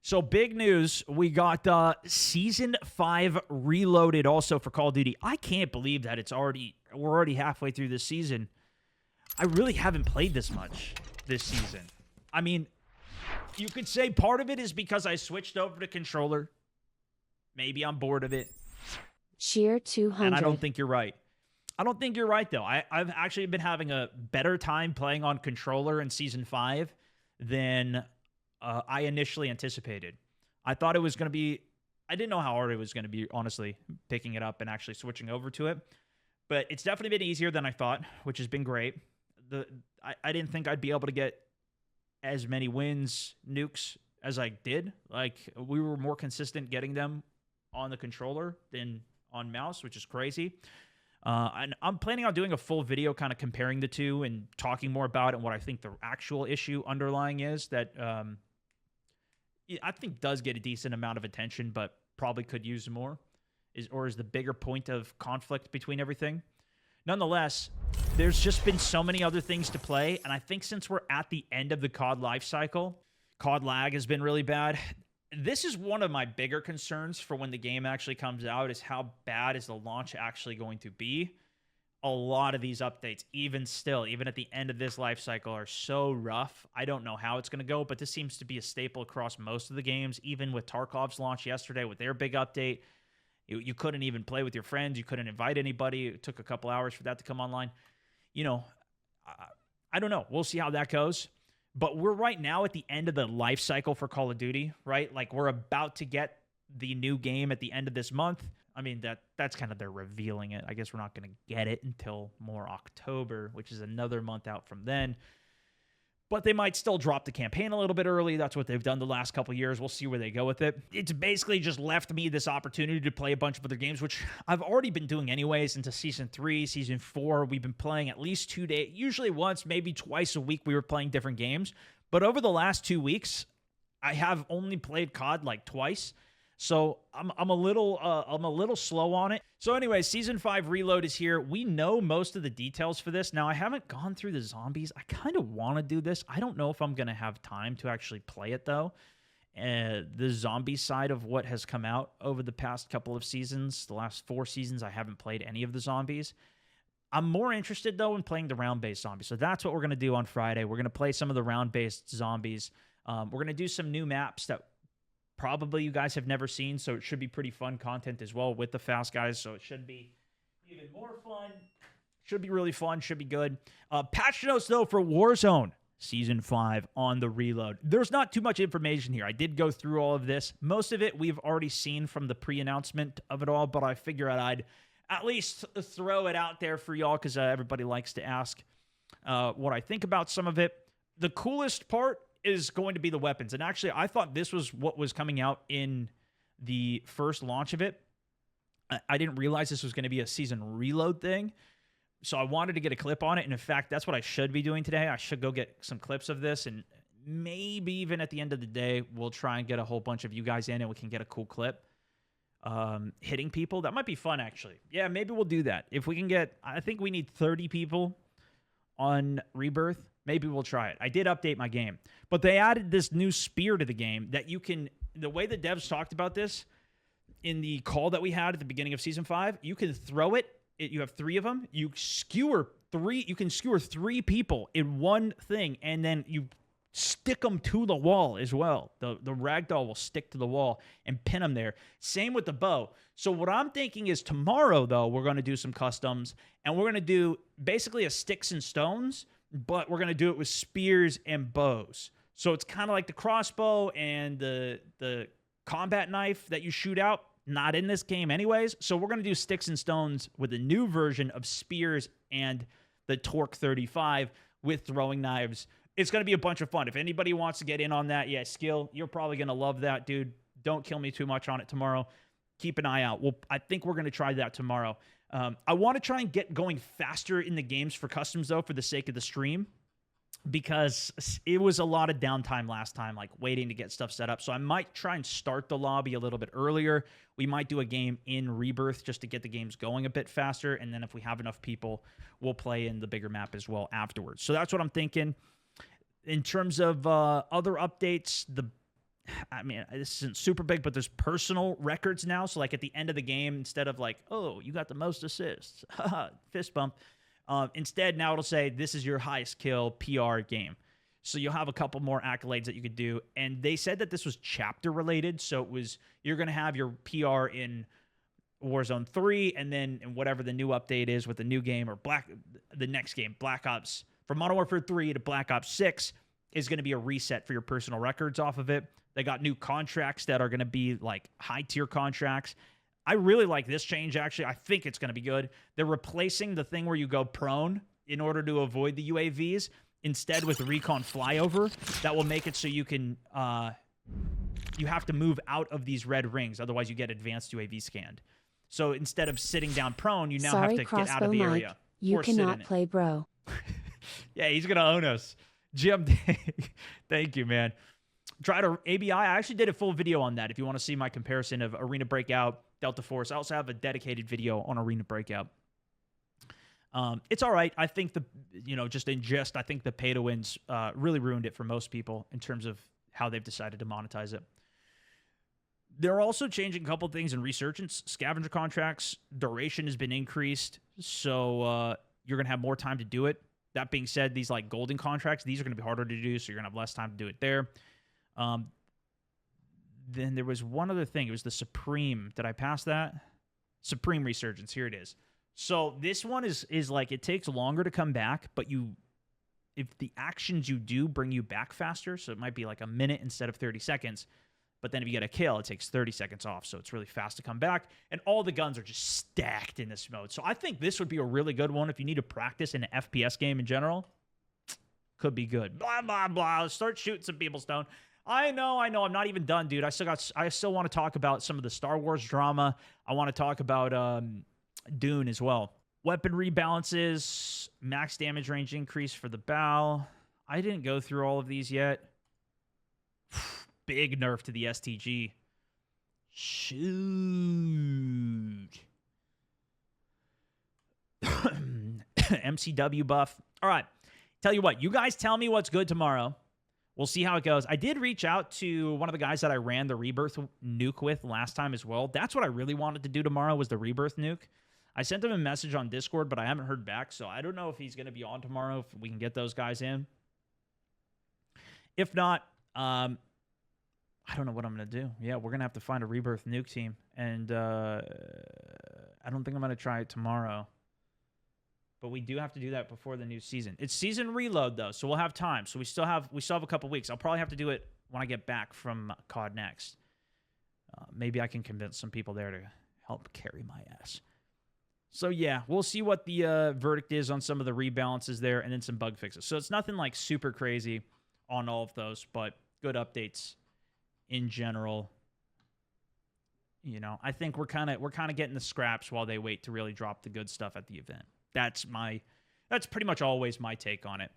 So big news, we got Season 5 Reloaded also for Call of Duty. I can't believe that we're already halfway through this season. I really haven't played this much this season. I mean, you could say part of it is because I switched over to controller. Maybe I'm bored of it. Sheer 200. And I don't think you're right. I don't think you're right, though. I've actually been having a better time playing on controller in Season 5 than I initially anticipated. I thought it was going to be... I didn't know how hard it was going to be, honestly, picking it up and actually switching over to it. But it's definitely been easier than I thought, which has been great. I didn't think I'd be able to get as many wins, nukes, as I did. Like, we were more consistent getting them on the controller than on mouse, which is crazy. And I'm planning on doing a full video kind of comparing the two and talking more about it and what I think the actual issue underlying is that I think does get a decent amount of attention, but probably could use more, is the bigger point of conflict between everything. Nonetheless, there's just been so many other things to play, and I think since we're at the end of the COD life cycle, COD lag has been really bad. This is one of my bigger concerns for when the game actually comes out, is how bad is the launch actually going to be. A lot of these updates, even at the end of this life cycle, are so rough. I don't know how it's going to go, but this seems to be a staple across most of the games. Even with Tarkov's launch yesterday with their big update, you couldn't even play with your friends. You couldn't invite anybody. It took a couple hours for that to come online. You know, I don't know. We'll see how that goes. But we're right now at the end of the life cycle for Call of Duty, right? Like, we're about to get the new game at the end of this month. I mean, that's kind of they're revealing it. I guess we're not going to get it until more October, which is another month out from then. But they might still drop the campaign a little bit early. That's what they've done the last couple of years. We'll see where they go with it. It's basically just left me this opportunity to play a bunch of other games, which I've already been doing anyways into Season 3, Season 4. We've been playing at least 2 days, usually once, maybe twice a week we were playing different games. But over the last 2 weeks, I have only played COD like twice. So I'm a little slow on it. So anyway, Season 5 Reload is here. We know most of the details for this. Now, I haven't gone through the zombies. I kind of want to do this. I don't know if I'm going to have time to actually play it, though. The zombie side of what has come out over the past couple of seasons, the last 4 seasons, I haven't played any of the zombies. I'm more interested, though, in playing the round-based zombies. So that's what we're going to do on Friday. We're going to play some of the round-based zombies. We're going to do some new maps that probably you guys have never seen, so it should be pretty fun content as well with the fast guys, so it should be even more fun. Should be really fun, should be good. Patch notes, though, for Warzone Season 5 on the Reload. There's not too much information here. I did go through all of this. Most of it we've already seen from the pre-announcement of it all, but I figure I'd at least throw it out there for y'all because everybody likes to ask what I think about some of it. The coolest part is going to be the weapons. And actually, I thought this was what was coming out in the first launch of it. I didn't realize this was going to be a season reload thing. So I wanted to get a clip on it. And in fact, that's what I should be doing today. I should go get some clips of this. And maybe even at the end of the day, we'll try and get a whole bunch of you guys in and we can get a cool clip hitting people. That might be fun, actually. Yeah, maybe we'll do that. If we can get, I think we need 30 people on Rebirth. Maybe we'll try it. I did update my game. But they added this new spear to the game that you can... The way the devs talked about this in the call that we had at the beginning of Season 5, you can throw it. You have 3 of them. You can skewer 3 people in one thing, and then you stick them to the wall as well. The ragdoll will stick to the wall and pin them there. Same with the bow. So what I'm thinking is tomorrow, though, we're going to do some customs, and we're going to do basically a sticks and stones, but we're going to do it with spears and bows. So it's kind of like the crossbow and the combat knife that you shoot out. Not in this game anyways. So we're going to do sticks and stones with a new version of spears and the Torque 35 with throwing knives. It's going to be a bunch of fun. If anybody wants to get in on that, yeah, Skill, you're probably going to love that, dude. Don't kill me too much on it tomorrow. Keep an eye out. I think we're going to try that tomorrow. I want to try and get going faster in the games for customs, though, for the sake of the stream, because it was a lot of downtime last time, like waiting to get stuff set up. So I might try and start the lobby a little bit earlier. We might do a game in Rebirth just to get the games going a bit faster. And then if we have enough people, we'll play in the bigger map as well afterwards. So that's what I'm thinking. In terms of other updates, the I mean, this isn't super big, but there's personal records now. So, like at the end of the game, instead of like, oh, you got the most assists, fist bump, instead now it'll say this is your highest kill PR game. So you'll have a couple more accolades that you could do. And they said that this was chapter related. So it was, you're going to have your PR in Warzone 3, and then in whatever the new update is with the new game or the next game, Black Ops, from Modern Warfare 3 to Black Ops 6 is going to be a reset for your personal records off of it. They got new contracts that are going to be like high tier contracts. I really like this change, actually. I think it's going to be good. They're replacing the thing where you go prone in order to avoid the UAVs, instead with recon flyover. That will make it so you can, you have to move out of these red rings. Otherwise, you get advanced UAV scanned. So instead of sitting down prone, you now have to get out of the area. You cannot play, bro. Yeah, he's going to own us. Jim, thank you, man. Tried ABI. I actually did a full video on that if you want to see my comparison of Arena Breakout, Delta Force. I also have a dedicated video on Arena Breakout. It's all right. I think just in jest, I think the pay to wins really ruined it for most people in terms of how they've decided to monetize it. They're also changing a couple things in Resurgence. Scavenger contracts, duration has been increased, so you're going to have more time to do it. That being said, these like golden contracts, these are going to be harder to do, so you're going to have less time to do it there. Then there was one other thing. It was the Supreme. Did I pass that? Supreme Resurgence. Here it is. So this one is like, it takes longer to come back, but if the actions you do bring you back faster, so it might be like a minute instead of 30 seconds, but then if you get a kill, it takes 30 seconds off, so it's really fast to come back, and all the guns are just stacked in this mode. So I think this would be a really good one if you need to practice in an FPS game in general. Could be good. Blah, blah, blah. Start shooting some people, Stone. I know. I'm not even done, dude. I still want to talk about some of the Star Wars drama. I want to talk about Dune as well. Weapon rebalances, max damage range increase for the bow. I didn't go through all of these yet. Big nerf to the STG. Shoot. MCW buff. All right. Tell you what, you guys tell me what's good tomorrow. We'll see how it goes. I did reach out to one of the guys that I ran the Rebirth nuke with last time as well. That's what I really wanted to do tomorrow, was the Rebirth nuke. I sent him a message on Discord, but I haven't heard back, so I don't know if he's going to be on tomorrow, if we can get those guys in. If not, I don't know what I'm going to do. Yeah, we're going to have to find a Rebirth nuke team, and I don't think I'm going to try it tomorrow. But we do have to do that before the new season. It's season reload, though, so we'll have time. So we still have a couple weeks. I'll probably have to do it when I get back from COD Next. Maybe I can convince some people there to help carry my ass. So, yeah, we'll see what the verdict is on some of the rebalances there and then some bug fixes. So it's nothing like super crazy on all of those, but good updates in general. You know, I think we're kind of getting the scraps while they wait to really drop the good stuff at the event. That's pretty much always my take on it.